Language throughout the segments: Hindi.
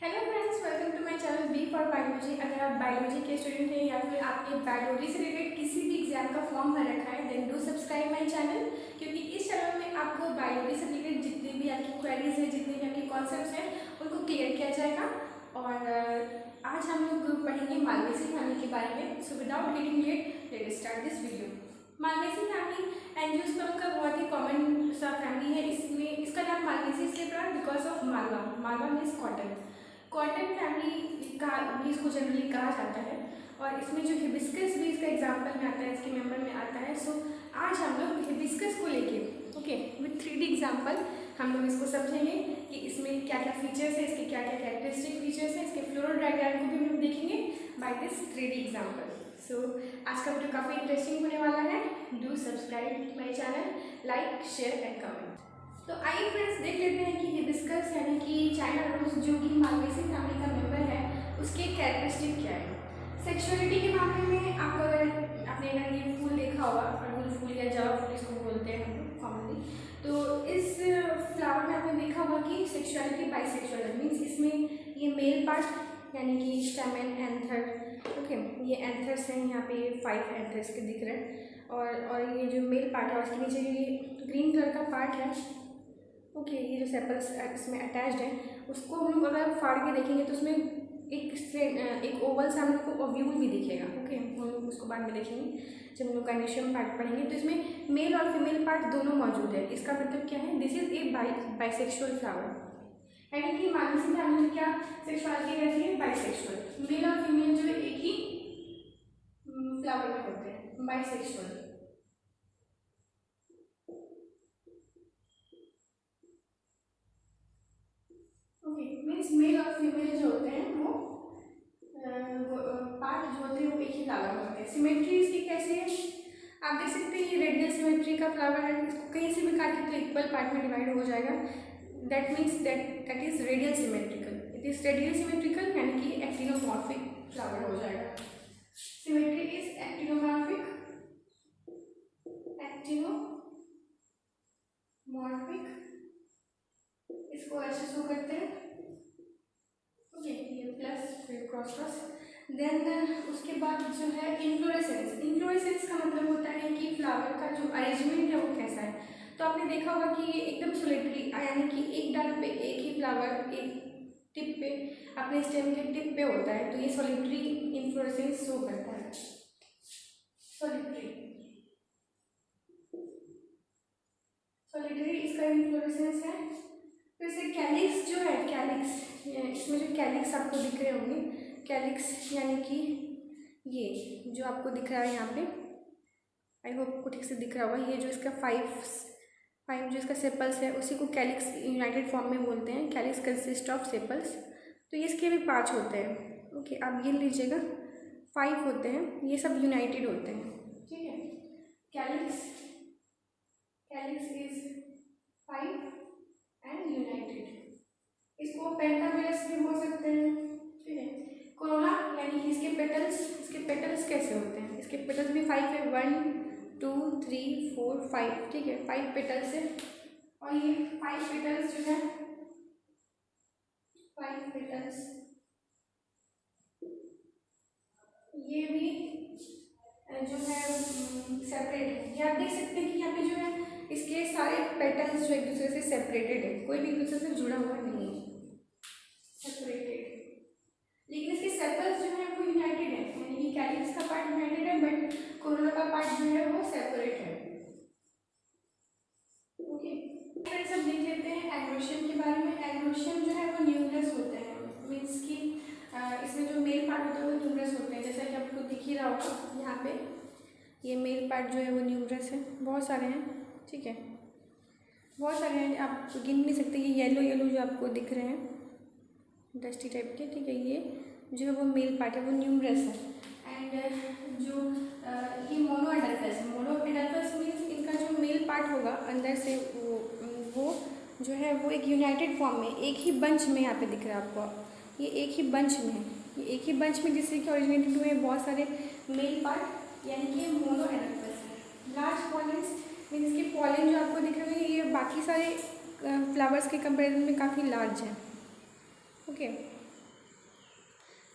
Hello friends, welcome to my channel B for biology. अगर आप बायोलॉजी के स्टूडेंट हैं या फिर आपने बायोलॉजी से रिलेटेड किसी भी एग्जाम का फॉर्म भर रखा है, then do subscribe my channel, क्योंकि इस चैनल में आपको बायोलॉजी से रिलेटेड जितनी भी आपकी क्वेरीज हैं, जितने भी आपके कॉन्सेप्ट्स हैं, उनको क्लियर किया जाएगा। और आज हम लोग पढ़ेंगे मालवेसी फैमिली के बारे में। So without getting late, let's start this video. Malvaceae family angiosperm का बहुत ही कॉमन सा फैमिली है। इसमें इसका नाम मालवेसी इसलिए पड़ा because of Malwa. Malwa means cotton. Cotton family का भी इसको जनरली कहा जाता है। और इसमें जो हिबिस्कस भी इसका एग्जाम्पल में आता है, इसके मेंबर में आता है। सो आज हम लोग हिबिस्कस को लेके विथ 3D एग्जाम्पल हम लोग इसको समझेंगे कि इसमें क्या क्या फीचर्स है, इसके क्या क्या कैरेक्टरिस्टिक फीचर्स हैं, इसके फ्लोरल डायग्राम को भी हम लोग देखेंगे बाय दिस 3D एग्जाम्पल। सो आज का वीडियो काफ़ी इंटरेस्टिंग होने वाला है। Do subscribe my channel, like, share and comment. तो आइए फ्रेंड्स देख लेते हैं कि हिबिस्कस यानी कि चाइना रोज जो कि मालवेसी फैमिली का मेंबर है, उसके कैरेक्टरिस्टिक क्या है। सेक्सुअलिटी के मामले में आपने अगर ये फूल देखा होगा, अड़हुल फूल या जवा फूल इसको बोलते हैं हम कॉमनली, तो इस फ्लावर में आपने देखा होगा कि सेक्सुअलिटी बाइसेक्सुअल मीन्स इसमें ये मेल पार्ट यानी कि स्टेमेन, एंथर, ये एंथर्स हैं, यहाँ पे 5 एंथर्स के दिख रहे हैं। और ये जो मेल पार्ट है उसके नीचे ये ग्रीन कलर का पार्ट है, ये जो सेपल्स इसमें अटैच्ड है, उसको हम लोग अगर फाड़ के देखेंगे तो उसमें एक ओवल सा हम लोग को ओव्यूल भी दिखेगा। हम लोग उसको बाद में देखेंगे जब हम लोग गायनेशियम पार्ट पढ़ेंगे। तो इसमें मेल और फीमेल पार्ट दोनों मौजूद है। इसका मतलब क्या है, this is a bisexual flower. यानी कि मालवेसी फैमिली में क्या सेक्सुअलिटी रहती है, बाइसेक्सुअल। मेल और फीमेल जो है एक ही फ्लावर में होते हैं, बाइसेक्सुअल। मीन्स मेल और फीमेल जो होते हैं वो पार्ट जो होते हैं वो एक ही फ्लावर में होते हैं। सिमेट्री इसकी कैसी है, आप देख सकते हैं ये रेडियल सिमेट्री का फ्लावर है। इसको कहीं से भी काटे तो इक्वल पार्ट में डिवाइड हो जाएगा। That means that is radial symmetrical. It is radial symmetrical यानी कि एक्टिनोमॉर्फिक फ्लावर हो जाएगा। सिमेट्री इज एक्टिनोमॉर्फिक, इसको ऐसे शो करते हैं, ये प्लस फिर क्रॉस क्रॉस। देन उसके बाद जो है इन्फ्लोरेसेंस। इन्फ्लोरेसेंस का मतलब होता है कि फ्लावर का जो अरेंजमेंट है वो कैसा है। तो आपने देखा होगा कि ये एकदम सोलिटरी यानी कि एक डाल पे एक ही फ्लावर एक टिप पे अपने स्टेम के टिप पे होता है, तो ये सोलिटरी इन्फ्लोरेसेंस शो करता है। सोलिटरी इसका इन्फ्लोरेसेंस है। फिर से कैलिक्स जो है, कैलिक्स इसमें जो कैलिक्स आपको दिख रहे होंगे, कैलिक्स यानी कि ये जो आपको दिख रहा है यहाँ पे, आई होप आपको ठीक से दिख रहा होगा। ये जो इसका फाइव जो इसका सेपल्स है उसी को कैलिक्स यूनाइटेड फॉर्म में बोलते हैं। Calyx consist of sepals. तो ये इसके भी 5 होते हैं। आप ये लीजिएगा, 5 होते हैं, ये सब यूनाइटेड होते हैं। ठीक है, कैलिक्स इज 5 एंड यूनाइटेड। इसको पेंटामेरस भी बोल सकते हैं। ठीक है, कोरोना यानी कि इसके पेटल्स कैसे होते हैं, इसके पेटल्स भी 5 है, 1 2 3 4 5। ठीक है, 5 पेटल्स है। और ये 5 पेटल्स जो है, 5 पेटल्स ये भी जो है सेपरेट है। ये आप देख सकते हैं कि यहाँ पे जो है इसके सारे पेटल्स जो एक दूसरे से सेपरेटेड है, कोई भी एक दूसरे से जुड़ा हुआ नहीं है, सेपरेटेड। लेकिन इसके सेपल्स जो है वो यूनाइटेड है, यानी कि कैलिक्स का पार्ट यूनाइटेड है बट कोरोना का पार्ट जो है वो सेपरेट है। फ्रेंड्स अब देख लेते हैं एग्रोशियम के बारे में। एग्रोशियम जो है वो न्यूमरस होते हैं, मीन्स कि इसमें जो मेल पार्ट होते हैं वो न्यूमरस होते हैं। जैसा कि आपको दिख ही रहा होगा यहाँ पे, ये मेल पार्ट जो है वो न्यूमरस है, बहुत सारे हैं। ठीक है, बहुत सारे हैं, आप गिन नहीं सकते। ये येलो जो आपको दिख रहे हैं डस्टी टाइप के, ठीक है, ये जो है वो मेल पार्ट है, वो न्यूमरस है। एंड जो ये मोनोएडल्फस मीन्स इनका जो मेल पार्ट होगा अंदर से वो जो है वो एक यूनाइटेड फॉर्म में एक ही बंच में यहाँ पे दिख रहा है आपको। ये एक ही बंच में है, ये एक ही बंच में जिससे कि ओरिजिनेटेड हुए बहुत सारे मेल पार्ट, यानी कि मोनोएडल्फस है। लार्ज पॉलेंस मीन्स के पॉलन जो आपको दिख रहे हैं ये बाकी सारे फ्लावर्स के कंपेरिजन में काफ़ी लार्ज है।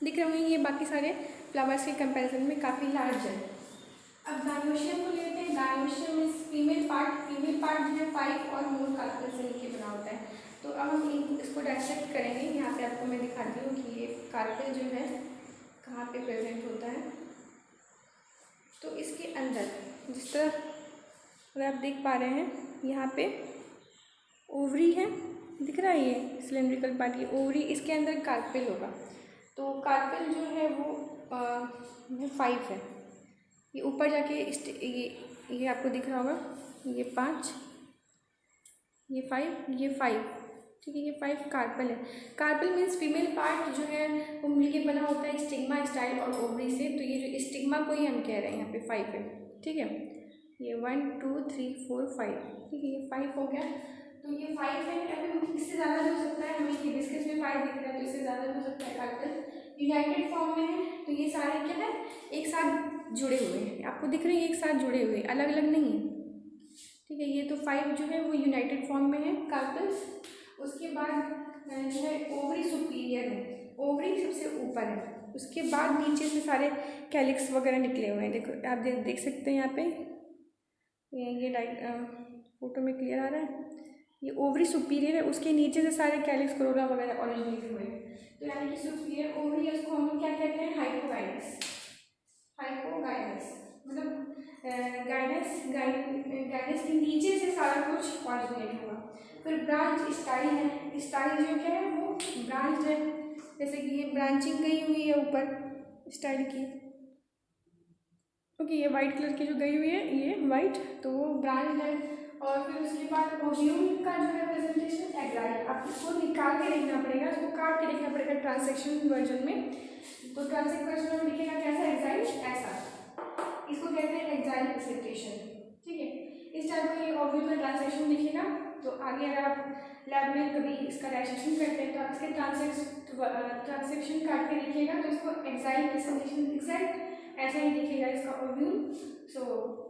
दिख रहे होंगे ये बाकी सारे फ्लावर्स के कंपैरिजन में काफ़ी लार्ज है। अब गायनोशियम को लेते हैं। गायनोशियम इज फीमेल पार्ट जो है 5 और मोर कार्पेल से मिलकर बना होता है। तो अब हम इसको डायसेक्ट करेंगे। यहाँ पे आपको मैं दिखाती हूँ कि ये कार्पेल जो है कहाँ पे प्रेजेंट होता है। तो इसके अंदर जिस तरह अगर आप देख पा रहे हैं यहाँ पे ओवरी है, दिख रहा है ये सिलेंड्रिकल पार्ट, ये ओवरी, इसके अंदर कार्पेल होगा। तो कार्पेल जो है वो 5 है। ये ऊपर जाके ये आपको दिख रहा होगा, ये 5, ये 5, ये 5, ठीक है, ये 5 कार्पेल है। कार्पेल मीन्स फीमेल पार्ट जो है वो मिलके बना होता है स्टिग्मा, स्टाइल और ओवरी से। तो ये जो स्टिग्मा को ही हम कह रहे हैं यहाँ पे 5 है, ठीक है। ये 1 2 3 4 5, ठीक है, ये 5 हो गया। तो ये 5 है। अभी इससे ज़्यादा भी हो सकता है, हमें हिबिस्कस में 5 दिख रहा है तो इससे ज़्यादा भी हो सकता है। कार्पेल यूनाइटेड फॉर्म में है। तो ये सारे क्या है, एक साथ जुड़े हुए हैं, आपको दिख रहे हैं एक साथ जुड़े हुए, अलग अलग नहीं है, ठीक है। ये तो 5 जो है वो यूनाइटेड फॉर्म में है कार्पेल्स। उसके बाद जो है ओवरी सुपीरियर है, ओवरी सबसे ऊपर है। उसके बाद नीचे से सारे कैलिक्स वगैरह निकले हुए हैं। देखो आप देख सकते हैं यहाँ पे, ये लाइट फोटो में क्लियर आ रहा है, ये ओवरी सुपीरियर है। उसके नीचे से सारे कैलिक्स कोरोला वगैरह ओरिजिनेट हुए हैं। तो यानी कि सुपीरियर ओवरी है, उसको हम क्या कहते हैं, हाइपोगाइनस। हाइपोगाइनस मतलब गाइनस के नीचे से सारा कुछ ऑरिजिनेट हुआ। फिर ब्रांच स्टाइल है। स्टाइल जो क्या है वो ब्रांच है, जैसे कि ये ब्रांचिंग गई हुई है ऊपर स्टाइल की, ओके। ये वाइट कलर की जो गई हुई है ये वाइट, तो वो ब्रांच है। और फिर उसके बाद ओव्यूल का जो है प्रेजेंटेशन एग्जाइट, आपको इसको निकाल के देखना पड़ेगा, इसको काट के देखना पड़ेगा ट्रांसेक्शन वर्जन में। तो ट्रांसेक्शन वर्जन में लिखेगा कैसा, एग्जाइट ऐसा, इसको कहते हैं एग्जाइल प्रेजेंटेशन, ठीक है। इस टाइप का ये ओव्यूल का ट्रांसेक्शन लिखेगा। तो आगे अगर आप लैब में कभी इसका डायसेक्शन करते हैं तो आप इसके ट्रांसेक्शन काट के लिखिएगा, तो इसको एग्जाइल प्रेजेंटेशन एग्जैक्ट ऐसा ही दिखेगा इसका ओव्यूल। सो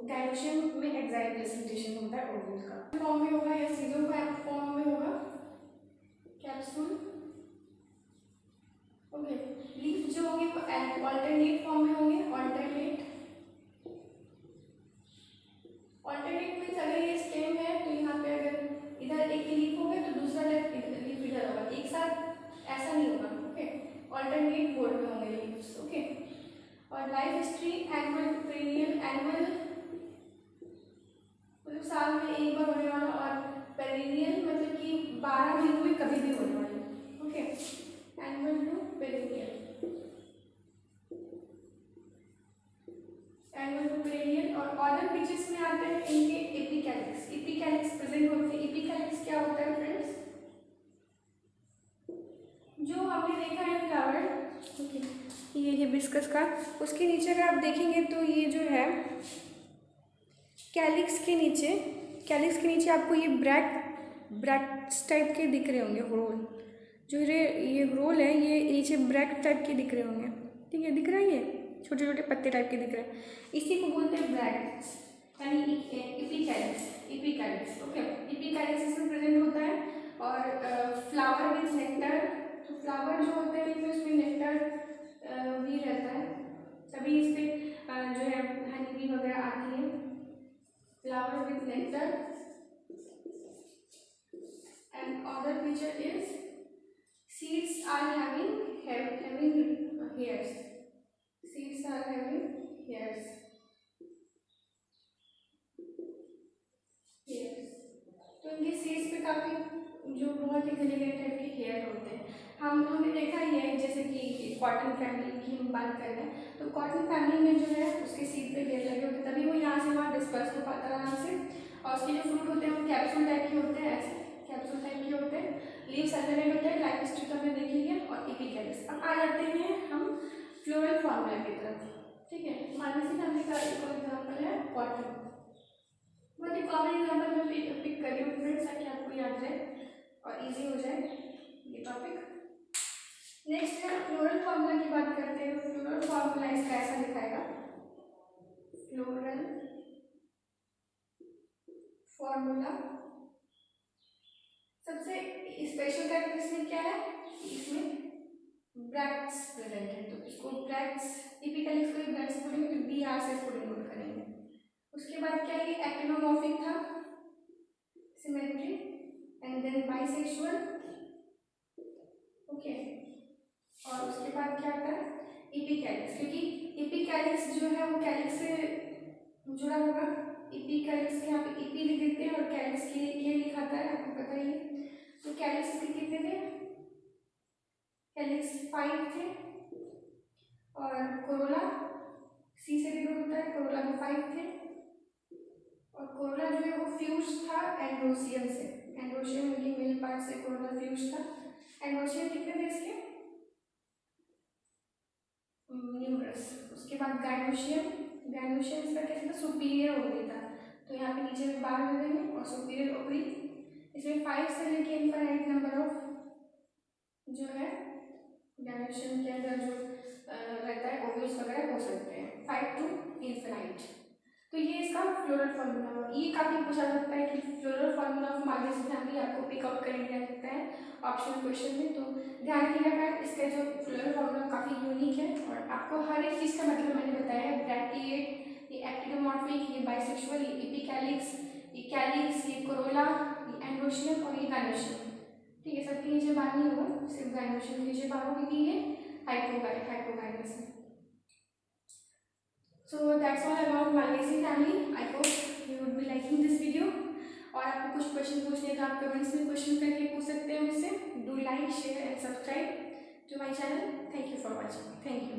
गायनोशियम में एग्जाइल प्रेजेंटेशन होता है ओव्यूल का। फॉर्म में होगा या सीजो फॉर्म में होगा, कैप्सूल, ओके। लीफ जो होंगे वो अल्टरनेट फॉर्म में होंगे, अल्टरनेट मीन्स अगर ये स्टेम है तो यहाँ पे अगर इधर एक लीफ होगा तो दूसरा लीफ इधर होगा, एक साथ ऐसा नहीं होगा, ओके। अल्टरनेट बोर्ड में होंगे लीव्स, ओके। और life history annual, perennial, annual मतलब साल में एक बार होने वाला, और पेरिनियल मतलब कि 12 महीनों में कभी भी होने वाला, okay. Annual to perennial, annual to perennial. और अदर फीचर्स में आते हैं इनके एपिकैलिक्स। एपिकैलिक्स प्रेजेंट होते हैं। एपिकैलिक्स क्या होता है फ्रेंड्स, जो हमने देखा है फ्लावर, ओके, ये हिबिस्कस का, उसके नीचे अगर आप देखेंगे तो ये जो है कैलिक्स के नीचे आपको ये ब्रैक्ट्स टाइप के दिख रहे होंगे, रोल जो ये रोल है ये नीचे ब्रैक्ट टाइप के दिख रहे होंगे, ठीक है, दिख रहा है, ये छोटे छोटे पत्ते टाइप के दिख रहे हैं, इसी को बोलते हैं ब्रैक्ट्स यानी एपिकैलिक्स, ओके। एपिकैलिक्स इसमें प्रेजेंट होता है। और फ्लावर विद नेक्टर, तो फ्लावर जो होते हैं तो इसमें नेक्टर भी रहता है, तभी इस पर जो है हनी बी वगैरह आती है। Flower with nectar and other feature is seeds are having hairs, seeds are having hairs, तो इनके सीड्स पे काफ़ी जो बहुत ही घने टाइप के हेयर होते हैं। हमने देखा ही है, जैसे कि कॉटन फैमिली की हम बात कर रहे हैं, तो कॉटन फैमिली में जो है उसके सीड पे हेयर लगे होते हैं, तभी वो यहाँ से वहाँ डिस्पर्स हो पाता है आराम से। और उसके जो फ्रूट होते हैं वो कैप्सूल टाइप के होते हैं, ऐसे कैप्सूल टाइप के होते हैं। लीव्स अल्टरनेट होते हैं, लाइफ हिस्ट्री तो हमने देख लिया, और एपिकैलिक्स। अब आ जाते हैं हम फ्लोरल फॉर्मूला की तरफ, ठीक है। मानसी फैमिली का एक और एग्जाम्पल है कॉटन, बहुत ही कॉमन एग्जाम्पल मैं पिक कर रही हूँ फ्रेंड्स, ताकि आपको याद रहे और इजी हो जाए ये टॉपिक। नेक्स्ट है फ्लोरल फॉर्मूला की बात करते हैं। फ्लोरल फॉर्मूला इसका ऐसा दिखाएगा, फ्लोरल फॉर्मूला। सबसे स्पेशल कैरेक्टरिस्टिक क्या है, इसमें ब्रैक्ट्स प्रेजेंट है, तो इसको ब्रैक्ट्स, एपिकैलिक्स को ब्रैक्ट्स बोलेंगे, तो बी आर से इसको डिनोट करेंगे। उसके बाद क्या, ये एक्टिनोमॉर्फिक था, symmetry, and then bisexual, okay. और उसके बाद क्या आता है, एपिकैलिक्स, क्योंकि एपिकैलिक्स जो है वो कैलिक्स से जुड़ा होगा। एपिकैलिक्स के यहाँ पे एपी लिख देते हैं और कैलिक्स के लिखाता है, आपको पता ही है। तो कैलिक्स के कितने थे, कैलिक्स 5 थे, और कोरोला सी से डिनोट होता है, कोरोला में 5 थे, और कोरोला जो है वो फ्यूज था एंड्रोसियम से, एंड्रोसियम ये मेल पार्ट से कोरोला फ्यूज था। एंड्रोसियम कितने थे इसके, न्यूमरस। उसके बाद गाइनोशियम, गाइनोशियम इसका कैसे था, सुपीरियर ओवरी था, तो यहाँ पे नीचे में बार हो गए, और सुपीरियर ओवरी, इसमें 5 से लेके इनफाइनाइट नंबर ऑफ जो है गाइनोशियम के अंदर जो रहता है ओव्यूल्स वगैरह हो सकते हैं, 5 टू इनफाइनाइट। तो ये इसका फ्लोरल फार्मूला हुआ। ये काफी पूछा जाता है कि floral formula of Malvaceae family आपको पिक आउट करने दिया जाता है ऑप्शनल क्वेश्चन में, तो ध्यान रखिएगा। इसका जो फ्लोरल फार्मूला काफी यूनिक है, और आपको हर एक चीज का मतलब मैंने बताया है, ब्रैकिएट, ये एक्टिनोमॉर्फिक, ये बाइसेक्सुअल, ये एपिकैलिक्स, ये कैलिक्स, ये कोरोला, ये एंड्रोशियम और ये गाइनोशियम। ठीक है, सबके नीचे बार नहीं होगा, सिर्फ गाइनोशियम के नीचे बार होगी, ये हाइपोगाइनस है। So that's all about Malvaceae family. I hope you would be liking this video. और आपको कुछ क्वेश्चन पूछने का आप कमेंट्स में क्वेश्चन करके पूछ सकते हैं मुझसे। Do like, share and subscribe to my channel. Thank you for watching. Thank you.